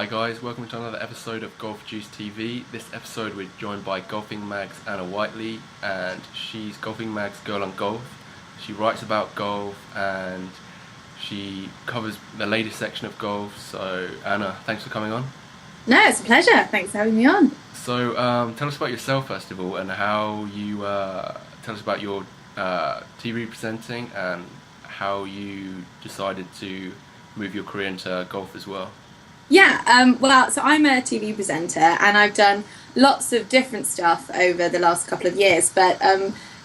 Hi guys, welcome to another episode of Golf Juice TV. This episode we're joined by Golfin Mag's Anna Whiteley, and she's Golfin Mag's Girl on Golf. She writes about golf and she covers the ladies section of golf. So Anna, thanks for coming on. No, it's a pleasure. Thanks for having me on. So tell us about yourself first of all, and how you tell us about your TV presenting and how you decided to move your career into golf as well. So I'm a TV presenter and I've done lots of different stuff over the last couple of years, but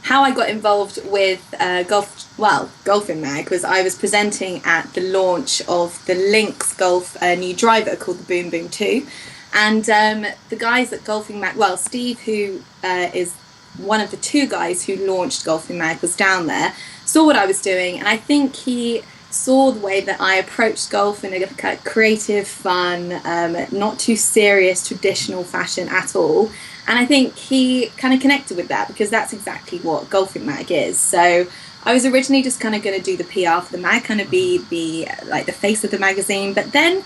how I got involved with Golfin Mag was I was presenting at the launch of the Lynx Golf new driver called the Boom Boom 2, and the guys at Golfin Mag, Steve, who is one of the two guys who launched Golfin Mag, was down there, saw what I was doing, and I think he saw the way that I approached golf in a kind of creative, fun, not too serious, traditional fashion at all. And I think he kind of connected with that because that's exactly what Golfin Mag is. So I was originally just kind of going to do the PR for the mag, kind of be the face of the magazine. But then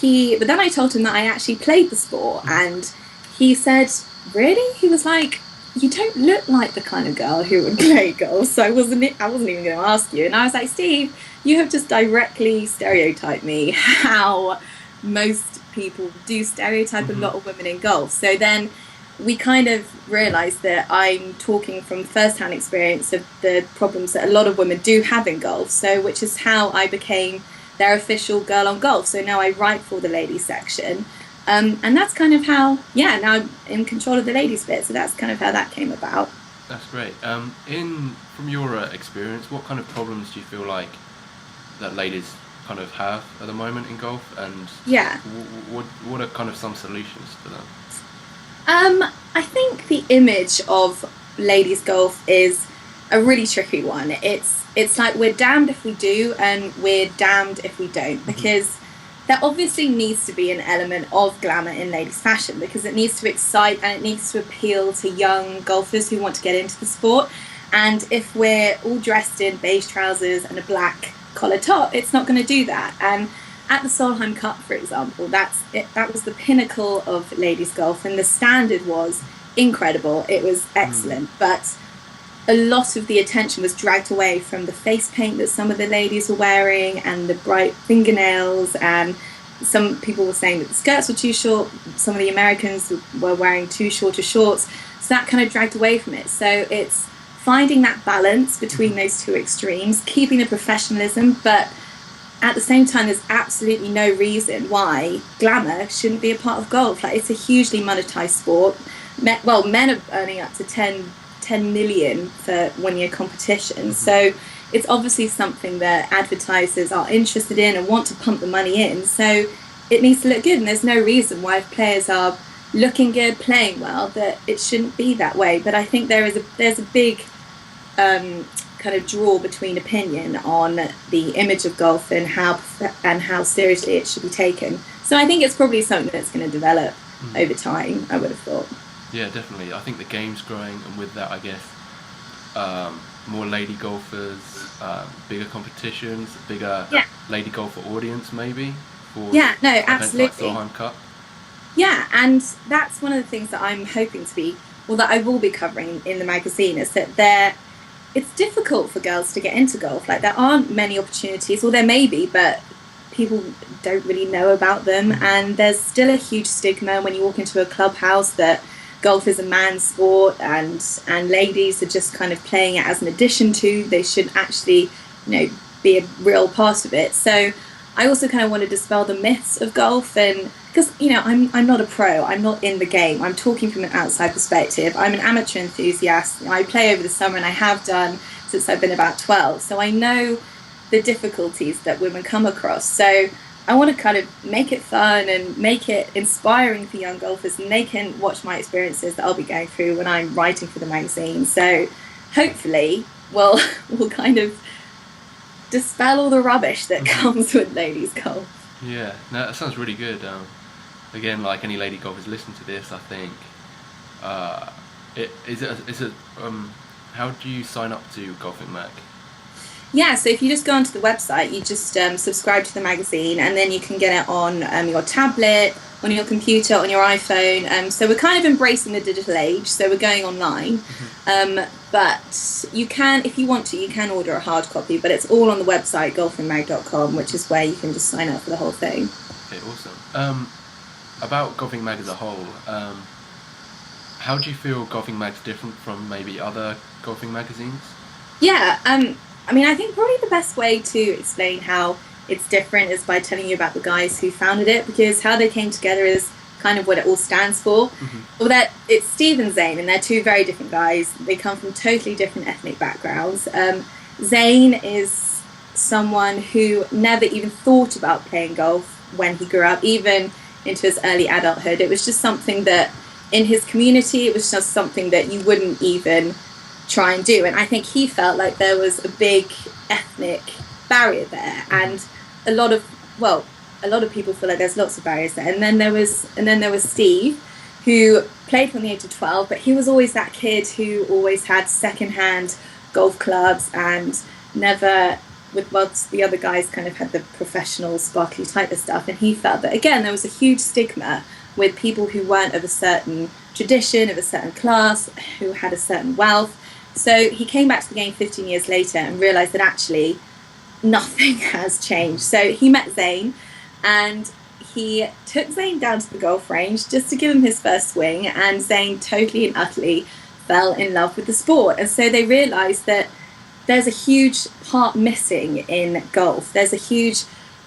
I told him that I actually played the sport, and he said, "Really?" He was like, "You don't look like the kind of girl who would play golf, so I wasn't even going to ask you." And I was like, "Steve, you have just directly stereotyped me how most people do stereotype a lot of women in golf." So then we kind of realised that I'm talking from first-hand experience of the problems that a lot of women do have in golf, so which is how I became their official girl on golf. So now I write for the ladies section. And that's kind of how, now I'm in control of the ladies bit, so that's kind of how that came about. That's great. From your experience, what kind of problems do you feel like that ladies kind of have at the moment in golf, and what are kind of some solutions to them? I think the image of ladies golf is a really tricky one. It's like we're damned if we do and we're damned if we don't, because there obviously needs to be an element of glamour in ladies fashion, because it needs to excite and it needs to appeal to young golfers who want to get into the sport. And if we're all dressed in beige trousers and a black collar top, it's not going to do that. And at the Solheim Cup, for example, that was the pinnacle of ladies golf, and the standard was incredible. It was excellent, but a lot of the attention was dragged away from the face paint that some of the ladies were wearing and the bright fingernails, and some people were saying that the skirts were too short. Some of the Americans were wearing too short of shorts, so that kind of dragged away from it. So it's finding that balance between those two extremes, keeping the professionalism, but at the same time there's absolutely no reason why glamour shouldn't be a part of golf. Like, it's a hugely monetized sport. Men are earning up to 10 million for one-year competitions, so it's obviously something that advertisers are interested in and want to pump the money in, so it needs to look good, and there's no reason why, if players are looking good, playing well, that it shouldn't be that way. But I think there's a big kind of draw between opinion on the image of golf and how seriously it should be taken. So I think it's probably something that's going to develop over time, I would have thought. Yeah, definitely. I think the game's growing, and with that, I guess, more lady golfers, bigger competitions, bigger lady golfer audience, maybe, for events absolutely. like Solheim Cup. Yeah, and that's one of the things that I'm hoping to be, that I will be covering in the magazine, is that it's difficult for girls to get into golf. Like, there aren't many opportunities, or there may be, but people don't really know about them, and there's still a huge stigma when you walk into a clubhouse that golf is a man's sport, and ladies are just kind of playing it as an addition to. They should actually, be a real part of it. So I also kind of want to dispel the myths of golf, and because I'm not a pro, I'm not in the game. I'm talking from an outside perspective. I'm an amateur enthusiast. I play over the summer, and I have done since I've been about 12. So I know the difficulties that women come across. So I want to kind of make it fun and make it inspiring for young golfers, and they can watch my experiences that I'll be going through when I'm writing for the magazine. So hopefully we'll kind of dispel all the rubbish that comes with ladies golf. Yeah, no, that sounds really good. Again, like any lady golfers listening to this, I think how do you sign up to Golfin Mag? Yeah, so if you just go onto the website, you just subscribe to the magazine, and then you can get it on your tablet, on your computer, on your iPhone. So we're kind of embracing the digital age, so we're going online. But you can, if you want to, you can order a hard copy, but it's all on the website, golfinmag.com, which is where you can just sign up for the whole thing. Okay, awesome. About Golfing Mag as a whole, how do you feel Golfing Mag's different from maybe other golfing magazines? Yeah, I mean, I think probably the best way to explain how it's different is by telling you about the guys who founded it, because how they came together is kind of what it all stands for. Well, that it's Steve and Zane, and they're two very different guys. They come from totally different ethnic backgrounds. Zane is someone who never even thought about playing golf when he grew up, even into his early adulthood. It was just something that in his community, it was just something that you wouldn't even try and do. And I think he felt like there was a big ethnic barrier there, and a lot of people feel like there's lots of barriers there. And then there was Steve, who played from the age of 12, but he was always that kid who always had secondhand golf clubs and never, with whilst the other guys kind of had the professional sparkly type of stuff. And he felt that again there was a huge stigma with people who weren't of a certain tradition, of a certain class, who had a certain wealth. So he came back to the game 15 years later and realised that actually nothing has changed. So he met Zane, and he took Zane down to the golf range just to give him his first swing, and Zane totally and utterly fell in love with the sport. And so they realised that there's a huge part missing in golf. There's a huge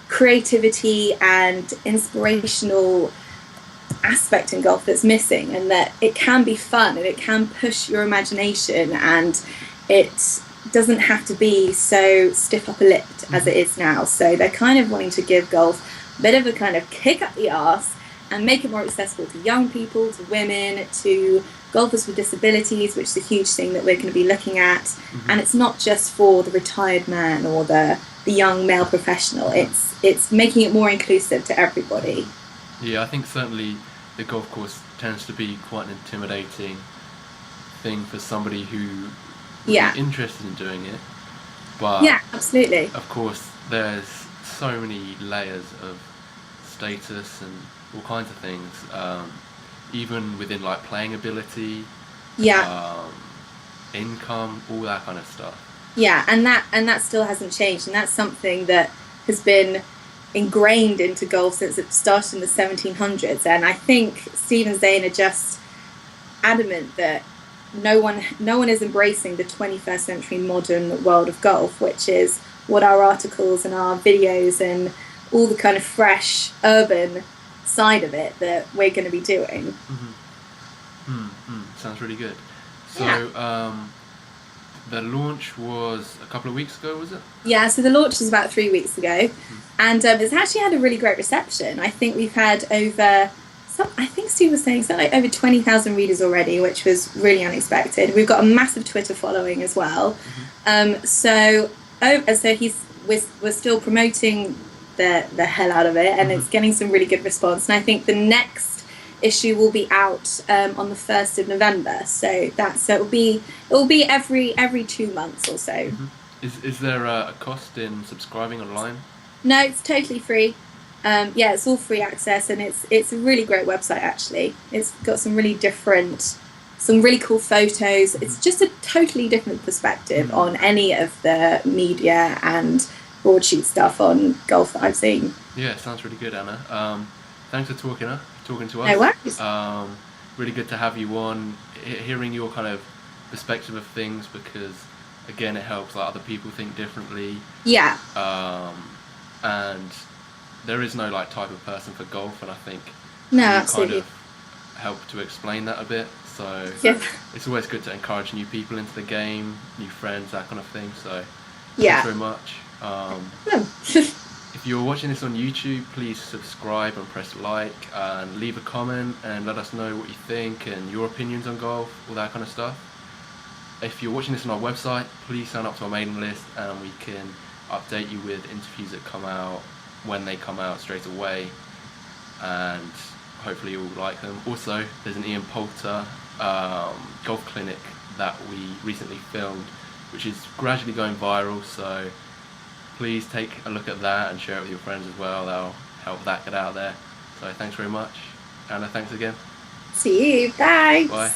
creativity and inspirational aspect in golf that's missing, and that it can be fun and it can push your imagination, and it doesn't have to be so stiff upper lipped as it is now. So they're kind of wanting to give golf a bit of a kind of kick up the arse and make it more accessible to young people, to women, to golfers with disabilities, which is a huge thing that we're going to be looking at. And it's not just for the retired man or the young male professional. It's making it more inclusive to everybody. Yeah, I think certainly the golf course tends to be quite an intimidating thing for somebody who would be interested in doing it. But yeah, absolutely. Of course, there's so many layers of status and all kinds of things, even within like playing ability, income, all that kind of stuff. Yeah, and that still hasn't changed, and that's something that has been ingrained into golf since it started in the 1700s. And I think Steve and Zane are just adamant that no one is embracing the 21st century modern world of golf, which is what our articles and our videos and all the kind of fresh urban side of it that we're going to be doing. Sounds really good. So the launch was a couple of weeks ago, was it? Yeah, so the launch was about 3 weeks ago, and it's actually had a really great reception. I think we've had I think Steve was saying something like over 20,000 readers already, which was really unexpected. We've got a massive Twitter following as well. So we're still promoting the hell out of it, and it's getting some really good response. And I think the next issue will be out on the 1st of November. So it will be every 2 months or so. Is there a cost in subscribing online? No, it's totally free. It's all free access, and it's a really great website actually. It's got some really cool photos. It's just a totally different perspective on any of the media and broadsheet stuff on golf that I've seen. Yeah, sounds really good, Anna. Thanks for talking to us. No worries. Really good to have you on, hearing your kind of perspective of things, because again it helps like other people think differently. Yeah. And there is no like type of person for golf, and I think you kind absolutely of help to explain that a bit. So it's always good to encourage new people into the game, new friends, that kind of thing. So thanks very much. If you're watching this on YouTube, please subscribe and press like and leave a comment and let us know what you think and your opinions on golf, all that kind of stuff. If you're watching this on our website, please sign up to our mailing list, and we can update you with interviews that come out when they come out straight away, and hopefully you'll like them. Also, there's an Ian Poulter golf clinic that we recently filmed which is gradually going viral. So please take a look at that and share it with your friends as well. That'll help that get out there. So thanks very much. Anna, thanks again. See you. Bye. Bye.